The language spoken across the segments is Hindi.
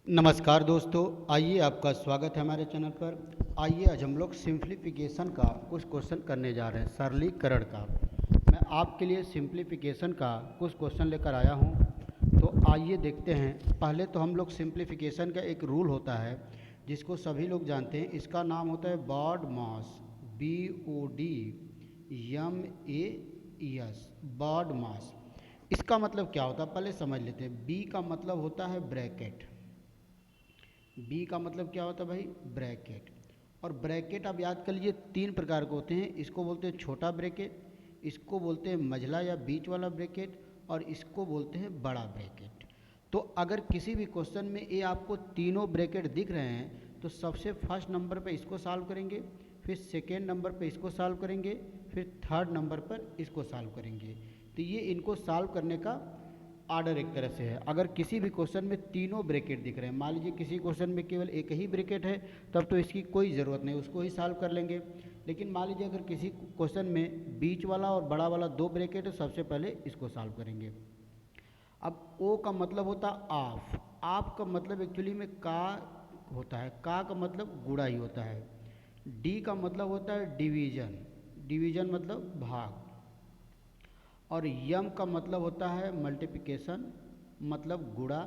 नमस्कार दोस्तों, आइए आपका स्वागत है हमारे चैनल पर। आइए आज हम लोग सिंप्लीफिकेशन का कुछ क्वेश्चन करने जा रहे हैं, सरलीकरण का। मैं आपके लिए सिंप्लीफिकेशन का कुछ क्वेश्चन लेकर आया हूं, तो आइए देखते हैं। पहले तो हम लोग सिंप्लीफिकेशन का एक रूल होता है जिसको सभी लोग जानते हैं। इसका नाम होता है BODMAS, BODMAS, BODMAS। इसका मतलब क्या होता है पहले समझ लेते हैं। बी का मतलब होता है ब्रैकेट। बी का मतलब क्या होता है भाई? ब्रैकेट। और ब्रैकेट आप याद कर लीजिए, तीन प्रकार के होते हैं। इसको बोलते हैं छोटा ब्रैकेट, इसको बोलते हैं मझला या बीच वाला ब्रैकेट, और इसको बोलते हैं बड़ा ब्रैकेट। तो अगर किसी भी क्वेश्चन में ये आपको तीनों ब्रैकेट दिख रहे हैं तो सबसे फर्स्ट नंबर पे इसको सॉल्व करेंगे, फिर सेकेंड नंबर पे इसको सॉल्व करेंगे, फिर थर्ड नंबर पर इसको सॉल्व करेंगे। तो ये इनको सॉल्व करने का आर्डर एक तरह से है। अगर किसी भी क्वेश्चन में तीनों ब्रैकेट दिख रहे हैं, मान लीजिए किसी क्वेश्चन में केवल एक ही ब्रैकेट है, तब तो इसकी कोई ज़रूरत नहीं, उसको ही सॉल्व कर लेंगे। लेकिन मान लीजिए अगर किसी क्वेश्चन में बीच वाला और बड़ा वाला दो ब्रैकेट है, सबसे पहले इसको सॉल्व करेंगे। अब ओ का मतलब होता है ऑफ। ऑफ का मतलब एक्चुअली में का होता है, का मतलब गुणा ही होता है। डी का मतलब होता है डिवीजन, डिवीजन मतलब भाग। और यम का मतलब होता है मल्टीप्लिकेशन, मतलब गुणा।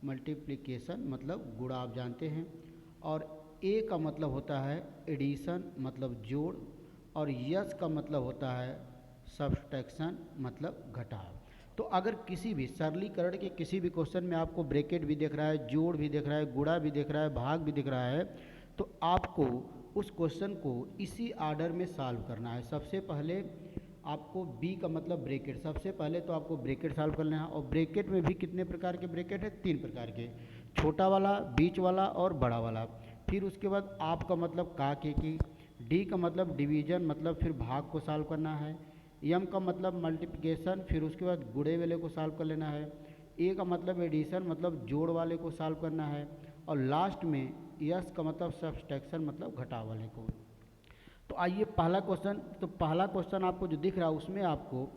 मल्टीप्लिकेशन मतलब गुणा, आप जानते हैं। और ए का मतलब होता है एडिशन, मतलब जोड़। और यस का मतलब होता है सब्सट्रैक्शन, मतलब घटाव। तो अगर किसी भी सरलीकरण के किसी भी क्वेश्चन में आपको ब्रैकेट भी दिख रहा है, जोड़ भी दिख रहा है, गुणा भी दिख रहा है, भाग भी दिख रहा है, तो आपको उस क्वेश्चन को इसी आर्डर में सॉल्व करना है। सबसे पहले आपको बी का मतलब ब्रैकेट, सबसे पहले तो आपको ब्रैकेट सॉल्व कर लेना है। और ब्रैकेट में भी कितने प्रकार के ब्रैकेट है? तीन प्रकार के, छोटा वाला, बीच वाला और बड़ा वाला। फिर उसके बाद आप का मतलब का के की। डी का मतलब डिवीजन, मतलब फिर भाग को सॉल्व करना है। एम का मतलब मल्टीप्लिकेशन, फिर उसके बाद गुणे वाले को सॉल्व कर लेना है। ए का मतलब एडिशन, मतलब जोड़ वाले को सॉल्व करना है। और लास्ट में यस का मतलब सब्सट्रैक्शन, मतलब घटाव वाले को। तो आइए पहला क्वेश्चन। तो पहला क्वेश्चन आपको जो दिख रहा है उसमें आपको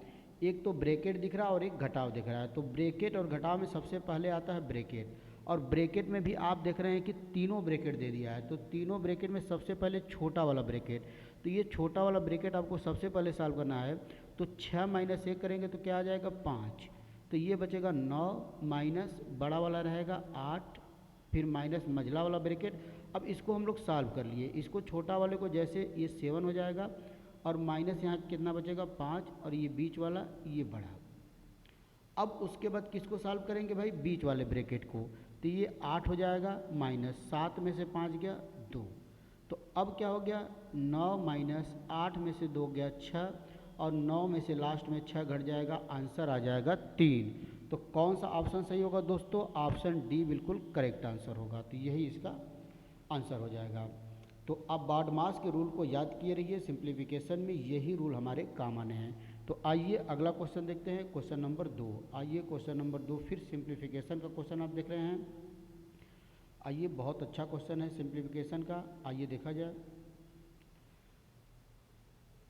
एक तो ब्रैकेट दिख रहा है और एक घटाव दिख रहा है। तो ब्रैकेट और घटाव में सबसे पहले आता है ब्रैकेट। और ब्रैकेट में भी आप देख रहे हैं कि तीनों ब्रैकेट दे दिया है। तो तीनों ब्रैकेट में सबसे पहले छोटा वाला ब्रैकेट, तो ये छोटा वाला ब्रैकेट आपको सबसे पहले सॉल्व करना है। तो 6 माइनस 1 करेंगे तो क्या आ जाएगा? 5। तो ये बचेगा 9, माइनस बड़ा वाला रहेगा 8, फिर माइनस मझला वाला ब्रैकेट। अब इसको हम लोग सॉल्व कर लिए। इसको छोटा वाले को जैसे ये 7 हो जाएगा, और माइनस यहाँ कितना बचेगा? 5, और ये बीच वाला ये बड़ा। अब उसके बाद किसको सॉल्व करेंगे भाई? बीच वाले ब्रैकेट को। तो ये 8 हो जाएगा, माइनस 7 में से 5 गया 2। तो अब क्या हो गया? 9 माइनस 8 में से 2 गया 6, और 9 में से लास्ट में 6 घट जाएगा, आंसर आ जाएगा 3। तो कौन सा ऑप्शन सही होगा दोस्तों? ऑप्शन डी बिल्कुल करेक्ट आंसर होगा। तो यही इसका आंसर हो जाएगा। तो अब BODMAS के रूल को याद किए रहिए, सिंप्लीफिकेशन में यही रूल हमारे काम आने हैं। तो आइए अगला क्वेश्चन देखते हैं, क्वेश्चन नंबर 2। आइए क्वेश्चन नंबर 2, फिर सिंप्लीफिकेशन का क्वेश्चन आप देख रहे हैं। आइए, बहुत अच्छा क्वेश्चन है सिंप्लीफिकेशन का, आइए देखा जाए।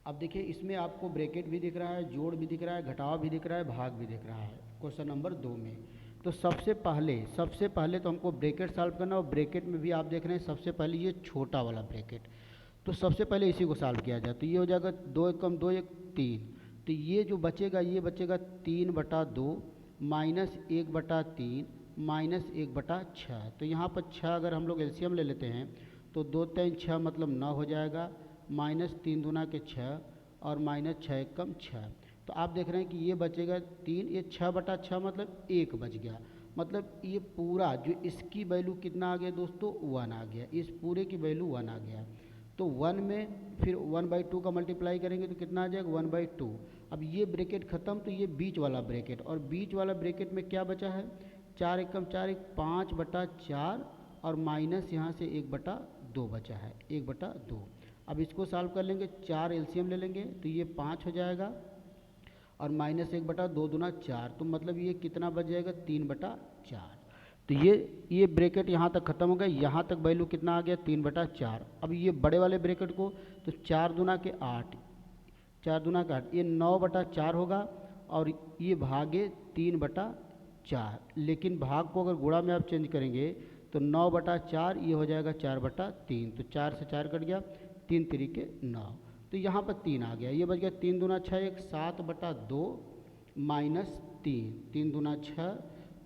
अब देखिए, इसमें आपको ब्रैकेट भी दिख रहा है, जोड़ भी दिख रहा है, घटाव भी दिख रहा है, भाग भी दिख रहा है क्वेश्चन नंबर 2 में। तो सबसे पहले तो हमको ब्रैकेट सॉल्व करना है। और ब्रैकेट में भी आप देख रहे हैं सबसे पहले ये छोटा वाला ब्रैकेट, तो सबसे पहले इसी को सॉल्व किया जाए। तो ये हो जाएगा 2 एकम 2 एक 3। तो ये जो बचेगा ये बचेगा 3/2, माइनस 1/3, माइनस 1/6। तो यहाँ पर 6 अगर हम लोग एलसीएम ले लेते हैं तो 2 3 6 मतलब 9 हो जाएगा, माइनस 3 दूना के 6, और माइनस 6 एकम 6। तो आप देख रहे हैं कि ये बचेगा 3, ये 6/6 मतलब 1 बच गया। मतलब ये पूरा जो इसकी वैल्यू कितना आ गया दोस्तों? 1 आ गया। इस पूरे की वैल्यू 1 आ गया। तो 1 में फिर 1/2 का मल्टीप्लाई करेंगे तो कितना आ जाएगा? 1/2। अब ये ब्रैकेट ख़त्म, तो ये बीच वाला ब्रैकेट, और बीच वाला ब्रैकेट में क्या बचा है? 4 एकम 4 एक 5/4, और माइनस यहाँ से 1/2 बचा है, 1/2। अब इसको सॉल्व कर लेंगे, 4 एलसीएम ले लेंगे तो ये 5 हो जाएगा, और माइनस 1/2 दूना 4, तो मतलब ये कितना बच जाएगा? 3/4। तो ये ब्रैकेट यहाँ तक ख़त्म हो गया। यहाँ तक वैल्यू कितना आ गया? 3/4। अब ये बड़े वाले ब्रैकेट को, तो 4 दूना के 8, 4 दूना का 8, ये 9/4 होगा, और ये भागे 3/4। लेकिन भाग को अगर गुणा में आप चेंज करेंगे तो 9/4 ये हो जाएगा 4/3, तो 4 से 4 कट गया, 3 तिरिके 9, तो यहाँ पर 3 आ गया, ये बच गया 3 दूना 6, एक 7/2 माइनस 3, 3 दूना 6,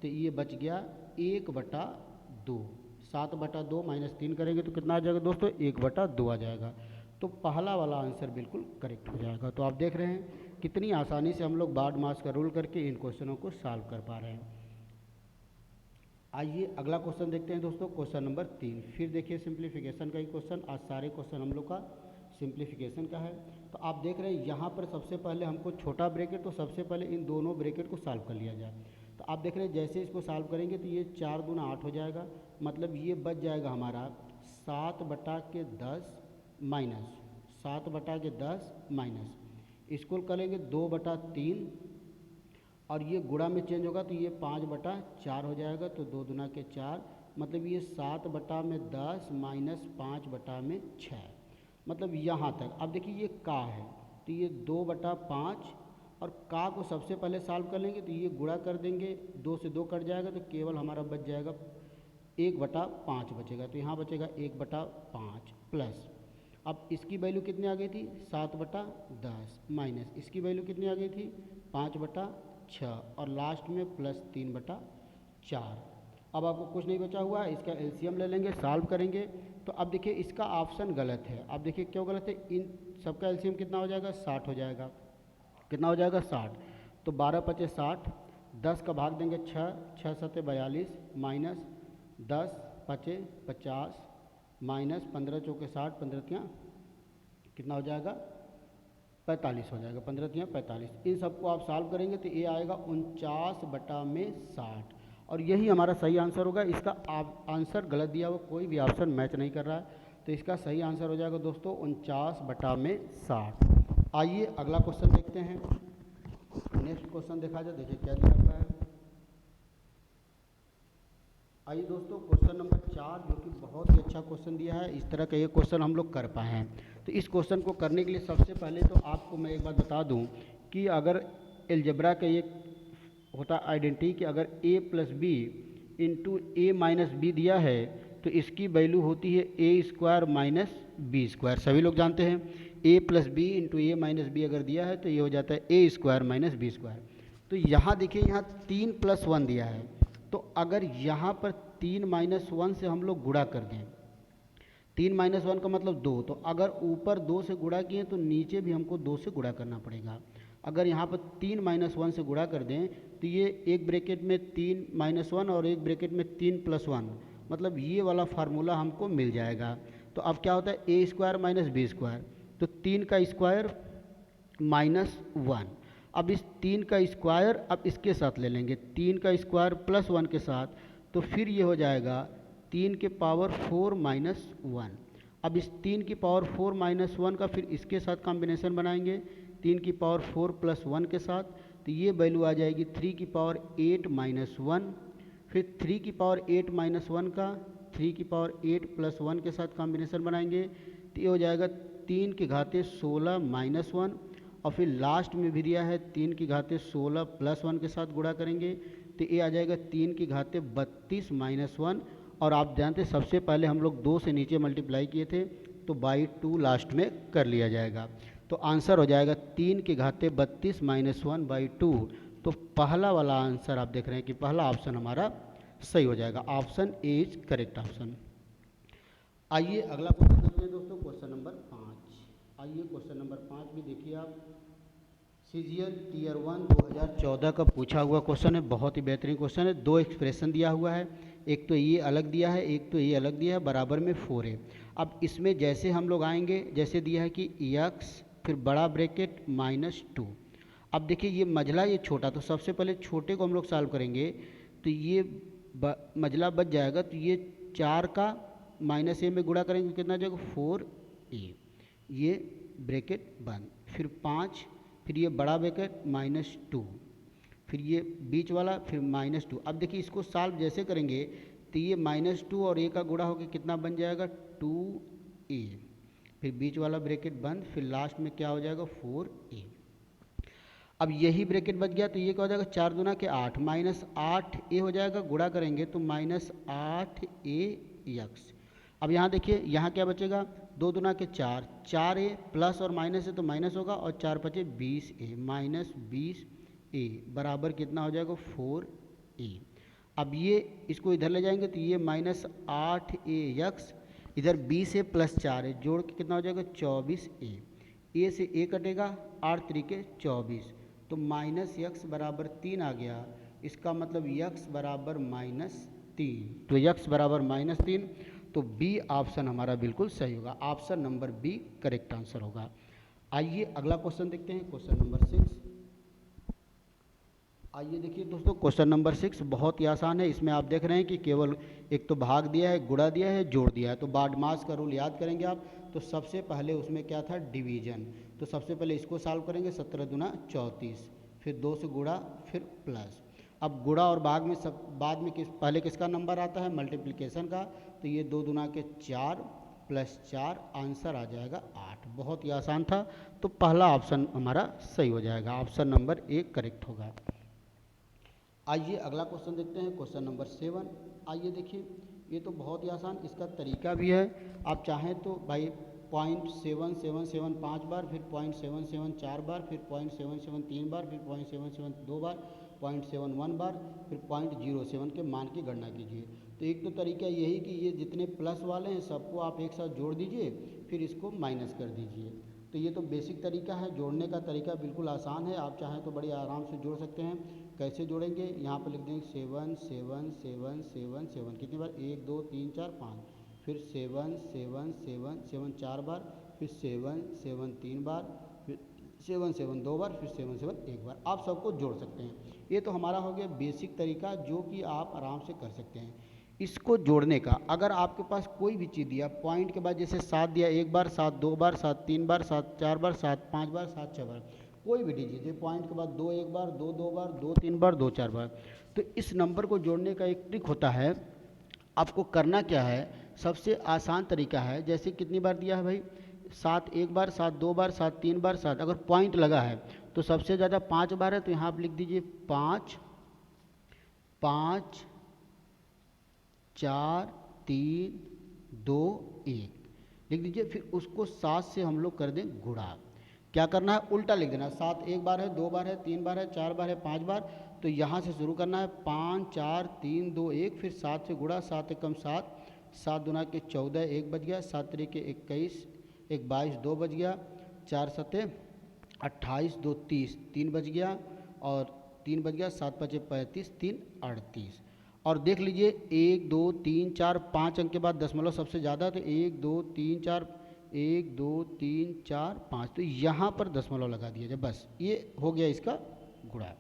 तो ये बच गया 1/2, 7/2 माइनस 3 करेंगे तो कितना आ जाएगा दोस्तों, 1/2 आ जाएगा। तो पहला वाला आंसर बिल्कुल करेक्ट हो जाएगा। तो आप देख रहे हैं कितनी आसानी से हम लोग बार्ड मास का रूल करके इन क्वेश्चनों को सॉल्व कर पा रहे हैं। आइए अगला क्वेश्चन देखते हैं दोस्तों, क्वेश्चन नंबर 3। फिर देखिए सिंप्लीफिकेशन का ही क्वेश्चन, आज सारे क्वेश्चन हम लोग का सिंप्लीफिकेशन का है। तो आप देख रहे हैं यहाँ पर सबसे पहले हमको छोटा ब्रैकेट, तो सबसे पहले इन दोनों ब्रैकेट को सॉल्व कर लिया जाए। तो आप देख रहे हैं जैसे इसको सॉल्व करेंगे तो ये 4 दूना 8 हो जाएगा, मतलब ये बच जाएगा हमारा 7/10 माइनस 7/10 माइनस, इसको करेंगे 2/3 और ये गुणा में चेंज होगा तो ये 5/4 हो जाएगा, तो 2 दूना के 4, मतलब ये 7/10 माइनस 5/6, मतलब यहाँ तक। अब देखिए ये का है तो ये 2/5 और का को सबसे पहले सॉल्व कर लेंगे तो ये गुणा कर देंगे, 2 से 2 कट जाएगा तो केवल हमारा बच जाएगा 1/5 बचेगा, तो यहाँ बचेगा 1/5 प्लस, अब इसकी वैल्यू कितनी आ गई थी 7/10 माइनस इसकी वैल्यू कितनी आ गई थी 5/6 और लास्ट में प्लस 3/4। अब आपको कुछ नहीं बचा हुआ है, इसका एलसीएम ले लेंगे, सॉल्व करेंगे। तो अब देखिए इसका ऑप्शन गलत है, अब देखिए क्यों गलत है, इन सबका एलसीएम कितना हो जाएगा 60 हो जाएगा, कितना हो जाएगा 60, तो 12×5 = 60, 10 का भाग देंगे 6, 6 × 7 = 42 माइनस 10×5 = 50 माइनस 15×4 = 60, 15×3 कितना हो जाएगा 45 हो जाएगा, 15×3 = 45। इन सबको आप सॉल्व करेंगे तो ये आएगा 49/60 और यही हमारा सही आंसर होगा। इसका आंसर गलत दिया हुआ, कोई भी ऑप्शन मैच नहीं कर रहा है, तो इसका सही आंसर हो जाएगा दोस्तों 49/60। आइए अगला क्वेश्चन देखते हैं। नेक्स्ट क्वेश्चन देखा जाए, देखिए क्या दिया हुआ है। आइए दोस्तों क्वेश्चन नंबर 4, जो कि बहुत ही अच्छा क्वेश्चन दिया है, इस तरह का ये क्वेश्चन हम लोग कर पाए हैं। तो इस क्वेश्चन को करने के लिए सबसे पहले तो आपको मैं एक बात बता दूं कि अगर एलजेब्रा का ये होता आइडेंटिटी कि अगर a + b × a - b दिया है तो इसकी वैल्यू होती है a² - b²। सभी लोग जानते हैं a + b × a - b अगर दिया है तो ये हो जाता है a² - b²। तो यहाँ देखिए यहाँ 3 + 1 दिया है, तो अगर यहाँ पर 3 - 1 से हम लोग गुणा कर दें, 3 - 1 का मतलब 2, तो अगर ऊपर 2 से गुणा किए तो नीचे भी हमको 2 से गुणा करना पड़ेगा। अगर यहाँ पर 3 - 1 से गुणा कर दें तो ये एक ब्रैकेट में 3 - 1 और एक ब्रैकेट में 3 + 1, मतलब ये वाला फार्मूला हमको मिल जाएगा। तो अब क्या होता है a² - b², तो 3 का स्क्वायर -1, अब इस 3 का स्क्वायर अब इसके साथ ले लेंगे, 3 का स्क्वायर प्लस 1 के साथ, तो फिर ये हो जाएगा 3 के पावर 4 - 1। अब इस 3 की पावर 4 - 1 का फिर इसके साथ कॉम्बिनेशन बनाएंगे 3 की पावर 4 + 1 के साथ, तो ये वैल्यू आ जाएगी 3 की पावर 8 - 1, फिर 3 की पावर 8 - 1 का 3 की पावर 8 + 1 के साथ कॉम्बिनेशन बनाएंगे, तो ये हो जाएगा 3 की घाते 16 - 1 और फिर लास्ट में भी दिया है 3 की घाते 16 + 1 के साथ गुणा करेंगे तो ये आ जाएगा 3 की घाते 32 - 1, और आप जानते हैं सबसे पहले हम लोग 2 से नीचे मल्टीप्लाई किए थे तो बाई 2 लास्ट में कर लिया जाएगा। तो आंसर हो जाएगा 3 की घाते 32 - 1/2। तो पहला वाला आंसर आप देख रहे हैं कि पहला ऑप्शन हमारा सही हो जाएगा, option A is correct option. आइए अगला क्वेश्चन देखते हैं दोस्तों, क्वेश्चन नंबर 5। आइए क्वेश्चन नंबर 5 भी देखिए आप, सीजीएल टियर 1 2014 का पूछा हुआ क्वेश्चन है, बहुत ही बेहतरीन क्वेश्चन है। 2 एक्सप्रेशन दिया हुआ है, एक तो ये अलग दिया है, एक तो ये अलग दिया है, बराबर में 4 है। अब इसमें जैसे हम लोग आएंगे, जैसे दिया है कि x फिर बड़ा ब्रैकेट -2। अब देखिए ये मझला ये छोटा, तो सबसे पहले छोटे को हम लोग सॉल्व करेंगे तो ये मझला बच जाएगा, तो ये 4 का -a में गुणा करेंगे कितना आ जाएगा 4a, ये ब्रैकेट बंद, फिर 5, फिर ये बड़ा ब्रैकेट -2, फिर ये बीच वाला फिर -2। अब देखिए इसको सॉल्व जैसे करेंगे तो ये -2 और a का गुणा होकर कितना बन जाएगा 2a, फिर बीच वाला ब्रैकेट बंद, फिर लास्ट में क्या हो जाएगा 4a। अब यही ब्रैकेट बच गया तो ये क्या हो जाएगा, 4 दूना के 8 माइनस 8a हो जाएगा, गुणा करेंगे तो माइनस 8ax। अब यहाँ देखिए यहाँ क्या बचेगा, 2 दूना के 4, 4a प्लस और माइनस है तो माइनस होगा, और 4 पचे 20a माइनस 20a बराबर कितना हो जाएगा 4a। अब ये इसको इधर ले जाएंगे तो ये माइनस 8ax, इधर 20a प्लस 4a जोड़ के कितना हो जाएगा 24a, ए से ए कटेगा, 8 त्रिके 24, तो माइनस यक्स बराबर 3 आ गया। इसका मतलब यक्स बराबर -3, तो यक्स बराबर -3, तो बी ऑप्शन हमारा बिल्कुल सही होगा, option number B correct answer होगा। आइए अगला क्वेश्चन देखते हैं, क्वेश्चन नंबर 6। आइए देखिए दोस्तों, क्वेश्चन नंबर 6 बहुत ही आसान है। इसमें आप देख रहे हैं कि केवल एक तो भाग दिया है, गुणा दिया है, जोड़ दिया है। तो बाडमास का रूल याद करेंगे आप, तो सबसे पहले उसमें क्या था, डिवीजन। तो सबसे पहले इसको सॉल्व करेंगे, 17 दूना 34, फिर 2 से गुणा, फिर प्लस। अब गुणा और भाग में सब बाद में पहले किसका नंबर आता है, मल्टीप्लिकेशन का। तो ये 2 दूना के 4 प्लस 4, आंसर आ जाएगा 8। बहुत ही आसान था, तो पहला ऑप्शन हमारा सही हो जाएगा, ऑप्शन नंबर 1 करेक्ट होगा। आइए अगला क्वेश्चन देखते हैं, क्वेश्चन नंबर 7। आइए देखिए, ये तो बहुत ही आसान, इसका तरीका भी है। आप चाहें तो भाई 0.777 5 बार, फिर 0.77 4 बार, फिर 0.77 3 बार, फिर 0.77 2 बार, 0.71 बार, फिर 0.07 के मान की गणना कीजिए। तो एक तो तरीका यही कि ये जितने प्लस वाले हैं सबको आप एक साथ जोड़ दीजिए, फिर इसको माइनस कर दीजिए। तो ये तो बेसिक तरीका है, जोड़ने का तरीका बिल्कुल आसान है। आप चाहें तो बड़ी आराम से जोड़ सकते हैं। कैसे जोड़ेंगे, यहाँ पर लिख देंगे 7 7 7 7 7, कितनी बार, 1 2 3 4 5, फिर 7 7 7 7 4 बार, फिर 7 7 3 बार, फिर 7 7 2 बार, फिर 7 7 1 बार। आप सबको जोड़ सकते हैं। ये तो हमारा हो गया बेसिक तरीका, जो कि आप आराम से कर सकते हैं। इसको जोड़ने का, अगर आपके पास कोई भी चीज़ दिया, पॉइंट के बाद जैसे 7 दिया 1 बार, 7 2 बार, 7 3 बार, 7 4 बार, 7 5 बार, 7 6 बार, कोई भी दीजिए, पॉइंट के बाद 2 1 बार, 2 2 बार, 2 3 बार, 2 4 बार। तो इस नंबर को जोड़ने का एक ट्रिक होता है। आपको करना क्या है, सबसे आसान तरीका है, जैसे कितनी बार दिया है भाई, 7 1 बार, 7 2 बार, 7 3 बार, 7, अगर पॉइंट लगा है तो सबसे ज़्यादा 5 बार है, तो यहाँ आप लिख दीजिए 5 5 4 3 2 1 लिख दीजिए। फिर उसको 7 से हम लोग कर दें गुणा। क्या करना है, उल्टा लिख देना। 7 1 बार है, 2 बार है, 3 बार है, 4 बार है, 5 बार। तो यहाँ से शुरू करना है, 5 4 3 2 1, फिर 7 से गुणा, 7 एकम 7, 7 दूना के 14, 1 बच गया, 7 तरीके 21, 1 22, 2 बच गया, 4 सते 28, 2 30, 3 बच गया, और 3 बच गया, 7 पचे 35, 3 38। और देख लीजिए 1 2 3 4 5 अंक के बाद दशमलव सबसे ज़्यादा, तो 1 2 3 4, 1 2 3 4 5, तो यहाँ पर दशमलव लगा दिया जाए, बस ये हो गया इसका गुणा,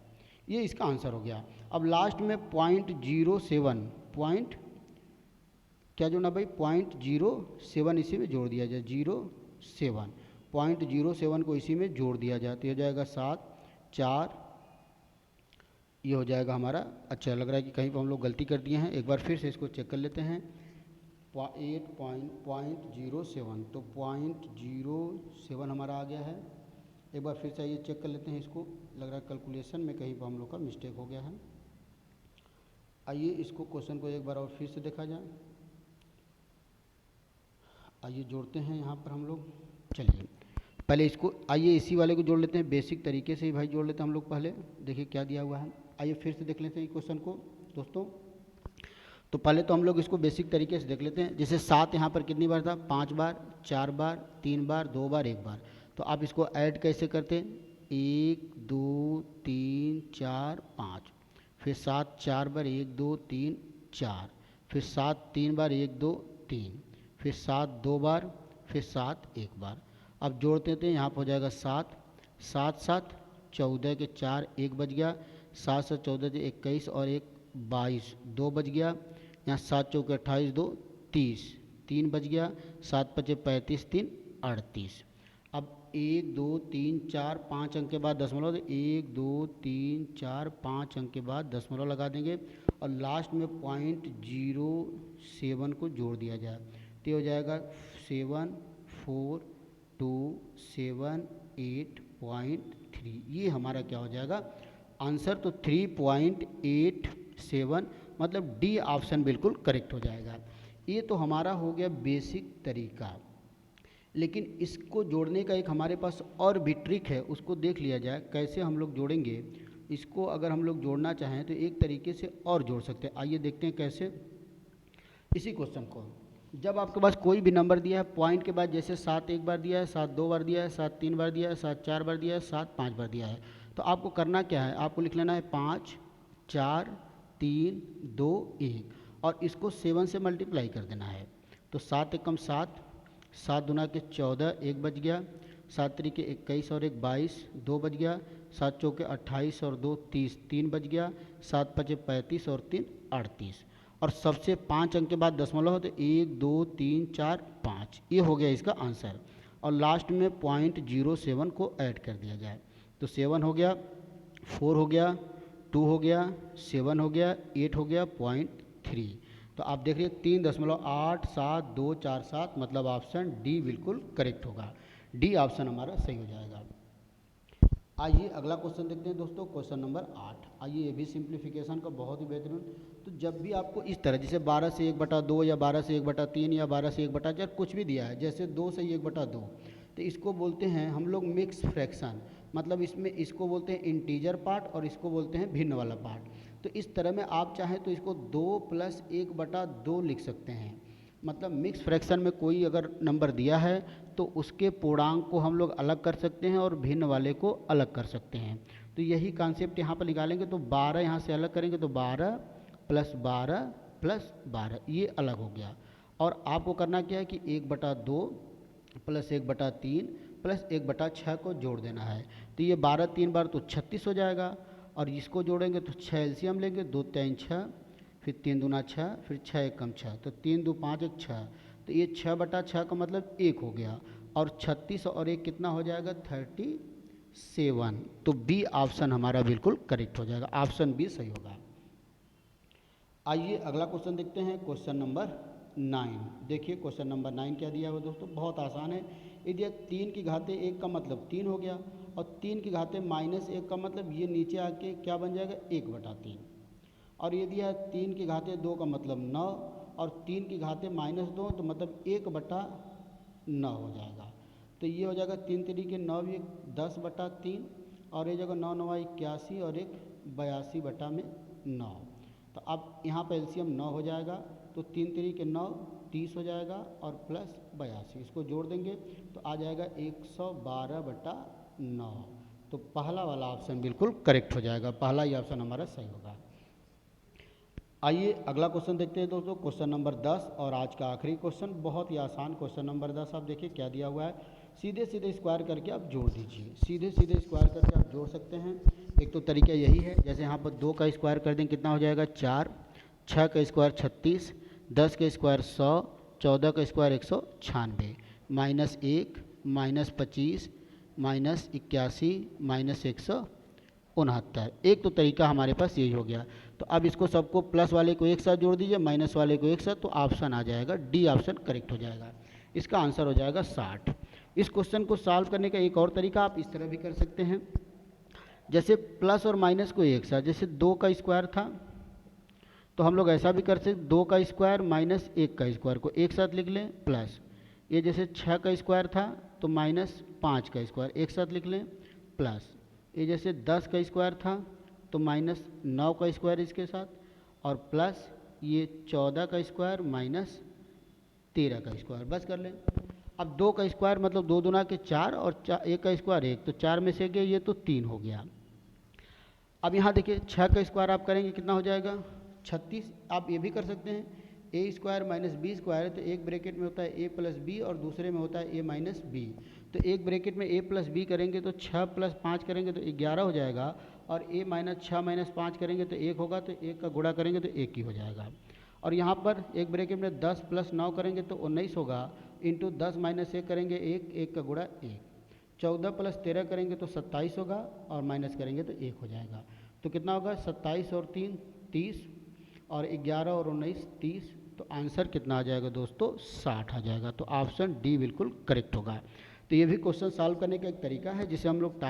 ये इसका आंसर हो गया। अब लास्ट में 0.07 पॉइंट क्या जोड़ना भाई, 0.07 इसी में जोड़ दिया जाए, 07 0.07 को इसी में जोड़ दिया जाए, तो हो जाएगा 7 4, ये हो जाएगा हमारा। अच्छा लग रहा है कि कहीं पर हम लोग गलती कर दिए हैं, एक बार फिर से इसको चेक कर लेते हैं। 0.07, तो 0.07 हमारा आ गया है। एक बार फिर से ये चेक कर लेते हैं इसको, लग रहा है कैलकुलेशन में कहीं पर हम लोग का मिस्टेक हो गया है। आइए इसको क्वेश्चन को एक बार और फिर से देखा जाए। आइए जोड़ते हैं यहाँ पर हम लोग। चलिए पहले इसको, आइए इसी वाले को जोड़ लेते हैं, बेसिक तरीके से ही भाई जोड़ लेते हैं हम लोग पहले। देखिए क्या दिया हुआ है, आइए फिर से देख लेते हैं क्वेश्चन को दोस्तों। तो पहले तो हम लोग इसको बेसिक तरीके से देख लेते हैं। जैसे 7 यहाँ पर कितनी बार था, 5 बार, 4 बार, 3 बार, 2 बार, 1 बार। तो आप इसको ऐड कैसे करते, 1 2 3 4 5, फिर 7 4 बार, 1 2 3 4, फिर 7 3 बार, 1 2 3, फिर 7 2 बार, फिर 7 1 बार। अब जोड़ते थे, यहाँ पर हो जाएगा 7 7 7 14 के 4, 1 बच गया, 7 से 14 से 21 और 1 22, 2 बच गया, यहाँ 7 चौके 28, 2 30, 3 बच गया, 7 पचे 35, 3 38। अब 1 2 3 4 5 अंक के बाद दशमलव, 1 2 3 4 5 अंक के बाद दशमलव लगा देंगे, और लास्ट में 0.07 को जोड़ दिया जाए, तो हो जाएगा 7 4 2 7 8.07। 3, ये हमारा क्या हो जाएगा आंसर। तो 3.87 मतलब डी ऑप्शन बिल्कुल करेक्ट हो जाएगा। ये तो हमारा हो गया बेसिक तरीका, लेकिन इसको जोड़ने का एक हमारे पास और भी ट्रिक है, उसको देख लिया जाए कैसे हम लोग जोड़ेंगे। इसको अगर हम लोग जोड़ना चाहें तो एक तरीके से और जोड़ सकते हैं। आइए देखते हैं कैसे। इसी क्वेश्चन को जब आपके पास कोई भी नंबर दिया है पॉइंट के बाद, जैसे 7 एक बार दिया है, 7 2 बार दिया है, 7 3 बार दिया है, 7 4 बार दिया है, 7 5 बार दिया है, तो आपको करना क्या है, आपको लिख लेना है 5 4 3 2 1 और इसको 7 से मल्टीप्लाई कर देना है। तो 7 एकम 7, 7 दूना के 14, 1 बच गया, 7 तरीके 21 और 1 22, 2 बच गया, 7 चौके 28 और 2 30, 3 बच गया, 7 पचे 35 और 3 38 और सबसे 5 अंक के बाद दशमलव हो तो 1 2 3 4 5, ये हो गया इसका आंसर। और लास्ट में 0.07 को ऐड कर दिया जाए तो 7 हो गया, 4 हो गया, 2 हो गया, 7 हो गया, 8 हो गया, 0.3। तो आप देख रहे 3.872447 मतलब ऑप्शन डी बिल्कुल करेक्ट होगा। डी ऑप्शन हमारा सही हो जाएगा। आइए अगला क्वेश्चन देखते हैं दोस्तों, क्वेश्चन नंबर 8। आइए ये भी सिंप्लीफिकेशन का बहुत ही बेहतरीन। तो जब भी आपको इस तरह जैसे 12 से 1/2 या 12 से 1/3 या 12 से 1/4 कुछ भी दिया है, जैसे 2 से 1/2, तो इसको बोलते हैं हम लोग मिक्स फ्रैक्शन। मतलब इसमें इसको बोलते हैं इंटीजर पार्ट और इसको बोलते हैं भिन्न वाला पार्ट। तो इस तरह में आप चाहें तो इसको 2 + 1/2 लिख सकते हैं। मतलब मिक्स फ्रैक्शन में कोई अगर नंबर दिया है तो उसके पूर्णांक को हम लोग अलग कर सकते हैं और भिन्न वाले को अलग कर सकते हैं। तो यही कॉन्सेप्ट यहाँ पर निकालेंगे। तो 12 यहाँ से अलग करेंगे तो 12 + 12 + 12 ये अलग हो गया। और आपको करना क्या है कि 1/2 + 1/3 + 1/6 को जोड़ देना है। तो ये 12 3 बार तो 36 हो जाएगा और इसको जोड़ेंगे तो 6 एलसीएम लेंगे, 2 3 6, फिर 3 दूना 6, फिर 6 एकम 6, तो 3 2 5 1 6, तो ये 6/6 का मतलब 1 हो गया और 36 और 1 कितना हो जाएगा 37। तो बी ऑप्शन हमारा बिल्कुल करेक्ट हो जाएगा, ऑप्शन बी सही होगा। आइए अगला क्वेश्चन देखते हैं, क्वेश्चन नंबर 9। देखिए क्वेश्चन नंबर 9 क्या दिया हुआ दोस्तों, बहुत आसान है। यदि 3 की घाते 1 का मतलब 3 हो गया और 3 की घाते -1 का मतलब ये नीचे आके क्या बन जाएगा 1/3। और यदि 3 की घाते 2 का मतलब 9 और 3 की घाते -2 तो मतलब 1/9 हो जाएगा। तो ये हो जाएगा 3 तरीके 9 भी 10/3 और ये जगह 9 9 81 और 1 82/9। तो अब यहाँ पर एलसीएम 9 हो जाएगा तो 3 तरीके 9 30 हो जाएगा और प्लस 82 इसको जोड़ देंगे तो आ जाएगा 112/9। तो पहला वाला ऑप्शन बिल्कुल करेक्ट हो जाएगा, पहला ही ऑप्शन हमारा सही होगा। आइए अगला क्वेश्चन देखते हैं दोस्तों, क्वेश्चन नंबर 10 और आज का आखिरी क्वेश्चन, बहुत ही आसान क्वेश्चन नंबर 10। आप देखिए क्या दिया हुआ है, सीधे सीधे स्क्वायर करके आप जोड़ दीजिए। सीधे सीधे स्क्वायर करके आप जोड़ सकते हैं। एक तो तरीका यही है, जैसे यहाँ पर 2 का स्क्वायर कर देंगे कितना हो जाएगा 4, 6 का स्क्वायर 36, 10 का स्क्वायर 100, 14 का स्क्वायर 196, -1 -25 -81 -169। एक तो तरीका हमारे पास यही हो गया। तो अब इसको सबको प्लस वाले को एक साथ जोड़ दीजिए, माइनस वाले को एक साथ, तो ऑप्शन आ जाएगा डी ऑप्शन करेक्ट हो जाएगा। इसका आंसर हो जाएगा 60। इस क्वेश्चन को सॉल्व करने का एक और तरीका आप इस तरह भी कर सकते हैं, जैसे प्लस और माइनस को एक साथ, जैसे 2 का स्क्वायर था तो हम लोग ऐसा भी कर सकते 2 का स्क्वायर -1 का स्क्वायर को एक साथ लिख लें प्लस, ये जैसे 6 का स्क्वायर था तो -5 का स्क्वायर एक साथ लिख लें प्लस, ये जैसे 10 का स्क्वायर था तो -9 का स्क्वायर इसके साथ और प्लस ये 14 का स्क्वायर -13 का स्क्वायर, बस कर लें। अब 2 का स्क्वायर मतलब 2 दूना के 4 और 1 का स्क्वायर 1, तो 4 में से गए ये तो 3 हो गया। अब यहाँ देखिए 6 का स्क्वायर आप करेंगे कितना हो जाएगा 36। आप ये भी कर सकते हैं ए स्क्वायर -b स्क्वायर, तो एक ब्रैकेट में होता है a + b और दूसरे में होता है a - b। तो एक ब्रैकेट में a + b करेंगे तो 6 + 5 करेंगे तो 11 हो जाएगा और a - 6 - 5 करेंगे तो 1 होगा, तो 1 का गुणा करेंगे तो 1 ही हो जाएगा। और यहाँ पर एक ब्रैकेट में 10 + 9 करेंगे तो 19 होगा, इंटू 10 - 1 करेंगे 1, 1 का गुणा 1। 14 + 13 करेंगे तो 27 होगा और माइनस करेंगे तो 1 हो जाएगा। तो कितना होगा 27 और 3 30 और 11 और 19 30। तो आंसर कितना आ जाएगा दोस्तों 60 आ जाएगा। तो ऑप्शन डी बिल्कुल करेक्ट होगा। तो ये भी क्वेश्चन सॉल्व करने का एक तरीका है जिसे हम लोग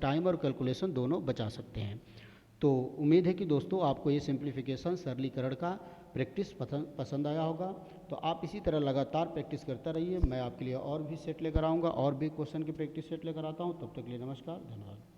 टाइम और कैलकुलेशन दोनों बचा सकते हैं। तो उम्मीद है कि दोस्तों आपको ये सिंप्लीफिकेशन सरलीकरण का प्रैक्टिस पसंद आया होगा। तो आप इसी तरह लगातार प्रैक्टिस करता रहिए। मैं आपके लिए और भी सेट लेकर आऊँगा और भी क्वेश्चन की प्रैक्टिस सेट लेकर आता हूँ। तब तक के लिए नमस्कार, धन्यवाद।